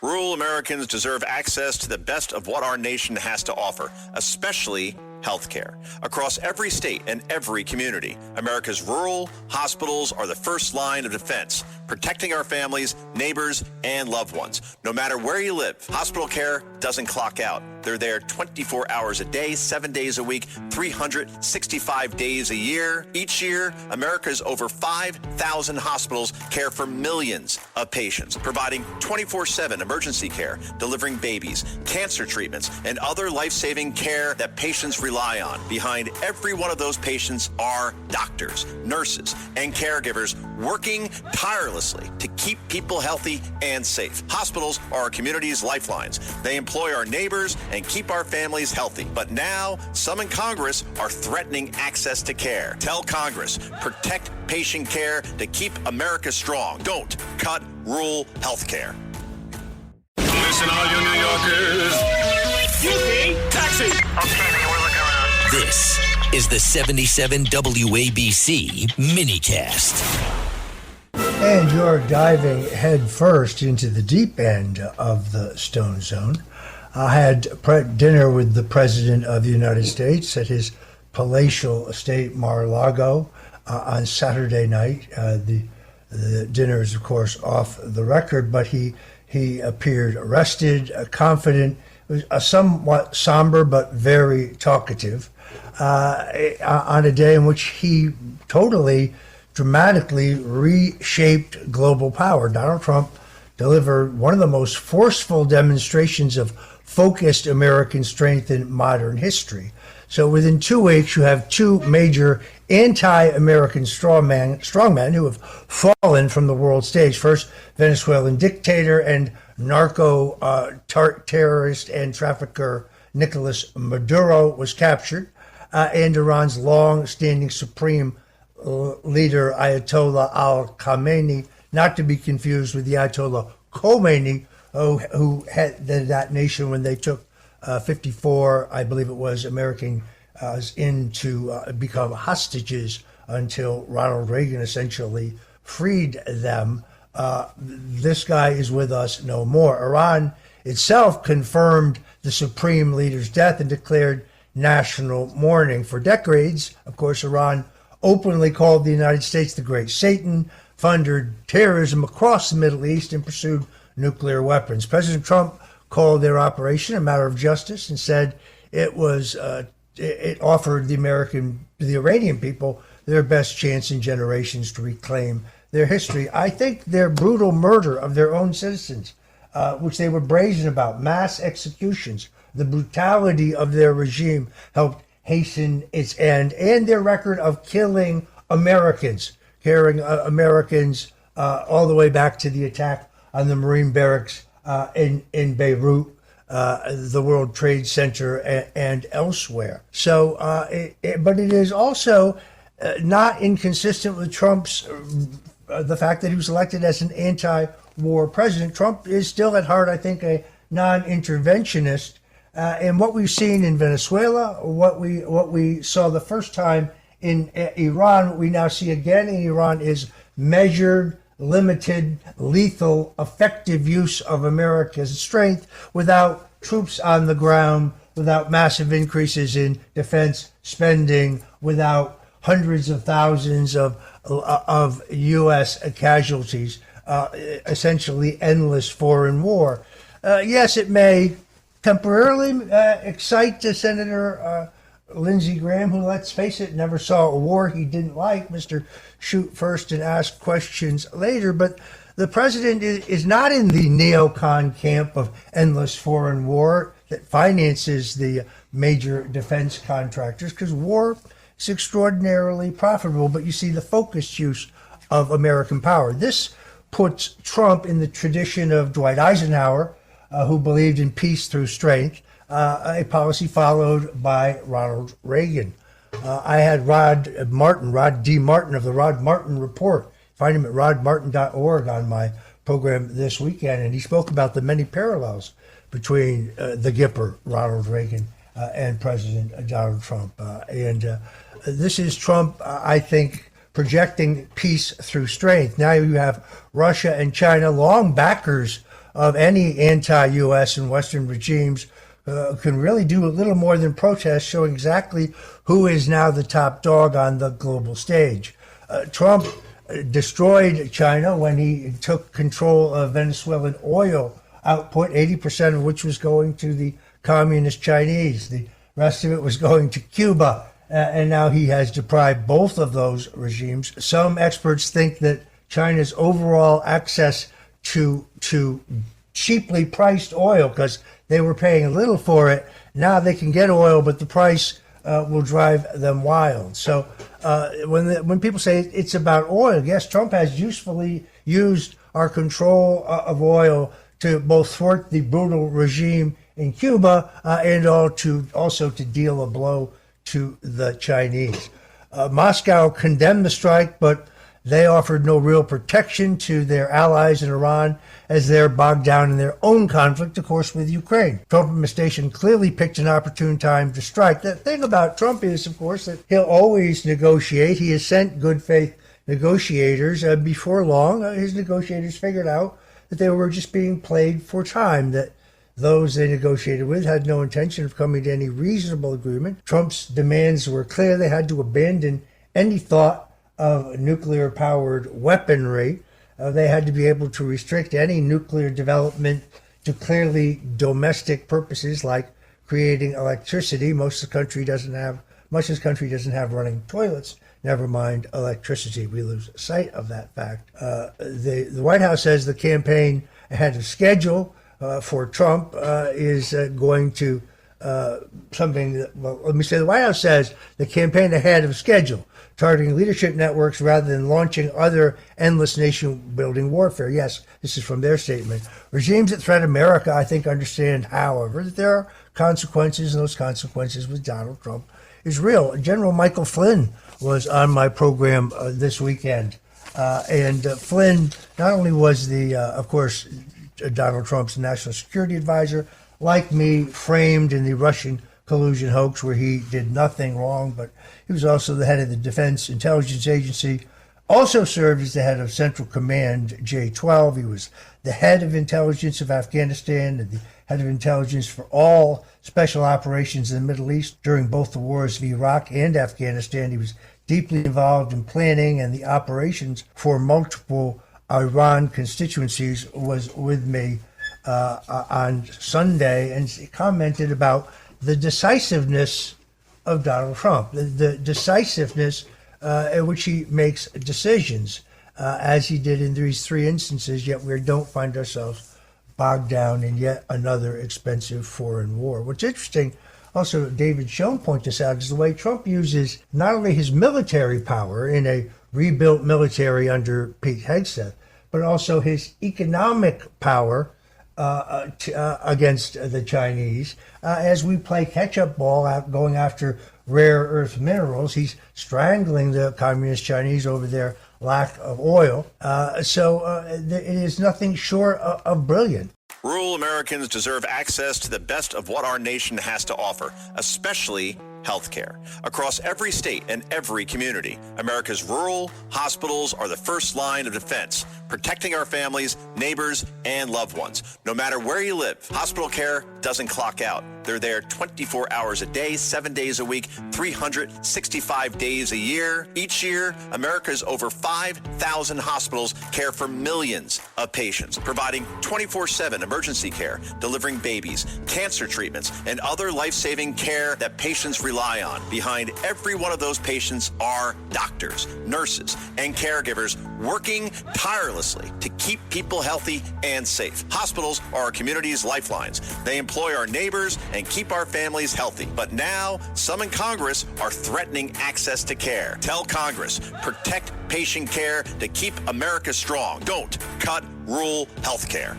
Rural Americans deserve access to the best of what our nation has to offer, especially healthcare. Across every state and every community, America's rural hospitals are the first line of defense, protecting our families, neighbors, and loved ones. No matter where you live, hospital care doesn't clock out. They're there 24 hours a day, 7 days a week, 365 days a year. Each year, America's over 5,000 hospitals care for millions of patients, providing 24/7 emergency care, delivering babies, cancer treatments, and other life-saving care that patients rely on. Behind every one of those patients are doctors, nurses, and caregivers working tirelessly to keep people healthy and safe. Hospitals are our community's lifelines. They employ our neighbors and keep our families healthy. But now, some in Congress are threatening access to care. Tell Congress, protect patient care to keep America strong. Don't cut rural health care. Listen, all you New Yorkers. Excuse me, taxi. Okay, man, we're looking around. This is the 77 WABC minicast. And you're diving headfirst into the deep end of the Stone Zone. I had dinner with the President of the United States at his palatial estate, Mar-a-Lago, on Saturday night. The dinner is, of course, off the record, but he appeared rested, confident. It was a somewhat somber but very talkative on a day in which he totally, dramatically reshaped global power. Donald Trump delivered one of the most forceful demonstrations of focused American strength in modern history. So within 2 weeks, you have two major anti-American strongmen who have fallen from the world stage. First, Venezuelan dictator and narco-terrorist and trafficker Nicolas Maduro was captured, and Iran's long-standing supreme leader Ayatollah al-Khamenei, not to be confused with the Ayatollah Khomeini, who headed that nation when they took 54, I believe it was, Americans in to become hostages until Ronald Reagan essentially freed them. This guy is with us no more. Iran itself confirmed the supreme leader's death and declared national mourning. For decades, of course, Iran openly called the United States the Great Satan, funded terrorism across the Middle East, and pursued nuclear weapons. President Trump called their operation a matter of justice and said it offered the Iranian people their best chance in generations to reclaim their history. I think their brutal murder of their own citizens, which they were brazen about, mass executions, the brutality of their regime helped hasten its end, and their record of killing Americans, carrying Americans all the way back to the attack on the Marine barracks in Beirut, the World Trade Center, and elsewhere. So, but it is also not inconsistent with Trump's the fact that he was elected as an anti-war president. Trump is still at heart, I think, a non-interventionist. And what we've seen in Venezuela, what we saw the first time in Iran, what we now see again in Iran is measured, limited, lethal, effective use of America's strength without troops on the ground, without massive increases in defense spending, without hundreds of thousands of U.S. casualties, essentially endless foreign war. Yes, it may temporarily excite Senator Lindsey Graham, who, let's face it, never saw a war he didn't like, Mr. Shoot first and ask questions later. But the president is not in the neocon camp of endless foreign war that finances the major defense contractors, because war is extraordinarily profitable. But you see the focused use of American power. This puts Trump in the tradition of Dwight Eisenhower, who believed in peace through strength, a policy followed by Ronald Reagan. I had Rod D. Martin of the Rod Martin Report. Find him at rodmartin.org on my program this weekend, and he spoke about the many parallels between the Gipper, Ronald Reagan, and President Donald Trump. And this is Trump, I think, projecting peace through strength. Now you have Russia and China, long backers of any anti-U.S. and Western regimes can really do a little more than protest, showing exactly who is now the top dog on the global stage. Trump destroyed China when he took control of Venezuelan oil output, 80% of which was going to the communist Chinese. The rest of it was going to Cuba. And now he has deprived both of those regimes. Some experts think that China's overall access to cheaply priced oil, because they were paying little for it, now they can get oil, but the price will drive them wild. So when people say it's about oil, yes, Trump has usefully used our control of oil to both thwart the brutal regime in Cuba and also to deal a blow to the Chinese. Moscow condemned the strike, but they offered no real protection to their allies in Iran as they're bogged down in their own conflict, of course, with Ukraine. Trump administration clearly picked an opportune time to strike. The thing about Trump is, of course, that he'll always negotiate. He has sent good faith negotiators. Before long, his negotiators figured out that they were just being played for time, that those they negotiated with had no intention of coming to any reasonable agreement. Trump's demands were clear. They had to abandon any thought of nuclear-powered weaponry. They had to be able to restrict any nuclear development to clearly domestic purposes like creating electricity. Much of the country doesn't have running toilets, never mind electricity. We lose sight of that fact. The White House says the campaign ahead of schedule for Trump is going to the White House says the campaign ahead of schedule, targeting leadership networks rather than launching other endless nation-building warfare. Yes, this is from their statement. Regimes that threaten America, I think, understand, however, that there are consequences, and those consequences with Donald Trump is real. General Michael Flynn was on my program this weekend, and Flynn not only was of course, Donald Trump's national security advisor, like me, framed in the Russian collusion hoax where he did nothing wrong, but he was also the head of the Defense Intelligence Agency, also served as the head of Central Command J-12. He was the head of intelligence of Afghanistan and the head of intelligence for all special operations in the Middle East during both the wars of Iraq and Afghanistan. He was deeply involved in planning and the operations for multiple Iran constituencies. Was with me on Sunday and commented about the decisiveness of Donald Trump, the decisiveness in which he makes decisions, as he did in these three instances, yet we don't find ourselves bogged down in yet another expensive foreign war. What's interesting, also David Schoen pointed this out, is the way Trump uses not only his military power in a rebuilt military under Pete Hegseth, but also his economic power against the Chinese. As we play catch-up ball out going after rare earth minerals, he's strangling the communist Chinese over their lack of oil. It is nothing short of brilliant. Rural Americans deserve access to the best of what our nation has to offer, especially healthcare. Across every state and every community, America's rural hospitals are the first line of defense, protecting our families, neighbors, and loved ones. No matter where you live, hospital care doesn't clock out. They're there 24 hours a day, 7 days a week, 365 days a year. Each year, America's over 5,000 hospitals care for millions of patients, providing 24/7 emergency care, delivering babies, cancer treatments, and other life-saving care that patients rely on. Behind every one of those patients are doctors, nurses, and caregivers working tirelessly to keep people healthy and safe. Hospitals are our community's lifelines. They employ our neighbors and keep our families healthy. But now, some in Congress are threatening access to care. Tell Congress, protect patient care to keep America strong. Don't cut rural health care.